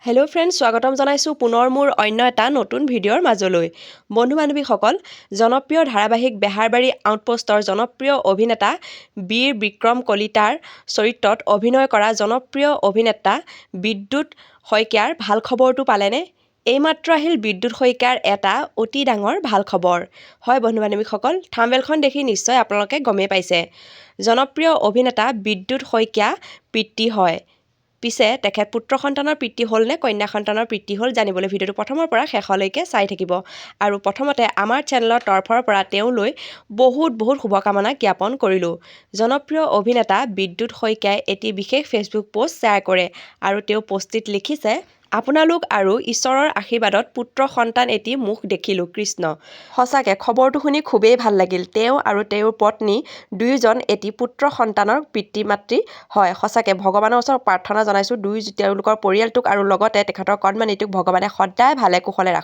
Hello' friends, স্বাগতম জনাইছোঁ পুনৰ মোৰ অন্য এটা নতুন ভিডিঅ'ৰ মাজলৈ। বন্ধু-বান্ধৱীসকল, জনপ্ৰিয় ধাৰাবাহিক বেহাৰবাৰী আউটপোষ্টৰ জনপ্ৰিয় অভিনেতা বীৰ বিক্ৰম কলিতাৰ চৰিত্ৰত অভিনয় কৰা জনপ্ৰিয় অভিনেতা বিদ্যুৎ শইকীয়াৰ ভাল খবৰটো পালেনে? এইমাত্ৰ আহিল বিদ্যুৎ শইকীয়াৰ এটা অতি ডাঙৰ ভাল খবৰ। হয় বন্ধু-বান্ধৱীসকল, থাম্বনেইলখন দেখি নিশ্চয় আপোনালোকে গমেই পাইছে। জনপ্ৰিয় অভিনেতা বিদ্যুৎ শইকীয়া পিতৃ হয়। পিছে তেখেত পুত্ৰ সন্তানৰ পিতৃ হ'ল নে কন্যা সন্তানৰ পিতৃ হ'ল জানিবলৈ ভিডিঅ'টো প্ৰথমৰ পৰা শেষলৈকে চাই থাকিব। আৰু প্ৰথমতে আমাৰ চেনেলৰ তৰফৰ পৰা তেওঁলৈ বহুত শুভকামনা জ্ঞাপন কৰিলোঁ। জনপ্ৰিয় অভিনেতা বিদ্যুৎ শইকীয়াই এটি বিশেষ ফেচবুক পোষ্ট শ্বেয়াৰ কৰে আৰু তেওঁ পোষ্টটিত লিখিছে, আপোনালোক আৰু ঈশ্বৰৰ আশীৰ্বাদত পুত্ৰ সন্তান এটি মুখ দেখিলোঁ কৃষ্ণ। সঁচাকে খবৰটো শুনি খুবেই ভাল লাগিল। তেওঁ আৰু তেওঁৰ পত্নী দুয়োজন এটি পুত্ৰ সন্তানৰ পিতৃ মাতৃ হয়। সঁচাকে ভগৱানৰ ওচৰত প্ৰাৰ্থনা জনাইছোঁ তেওঁলোকৰ পৰিয়ালটোক আৰু লগতে তেখেতৰ কণমানিটোক ভগৱানে সদায় ভালে কুশলে ৰাখক।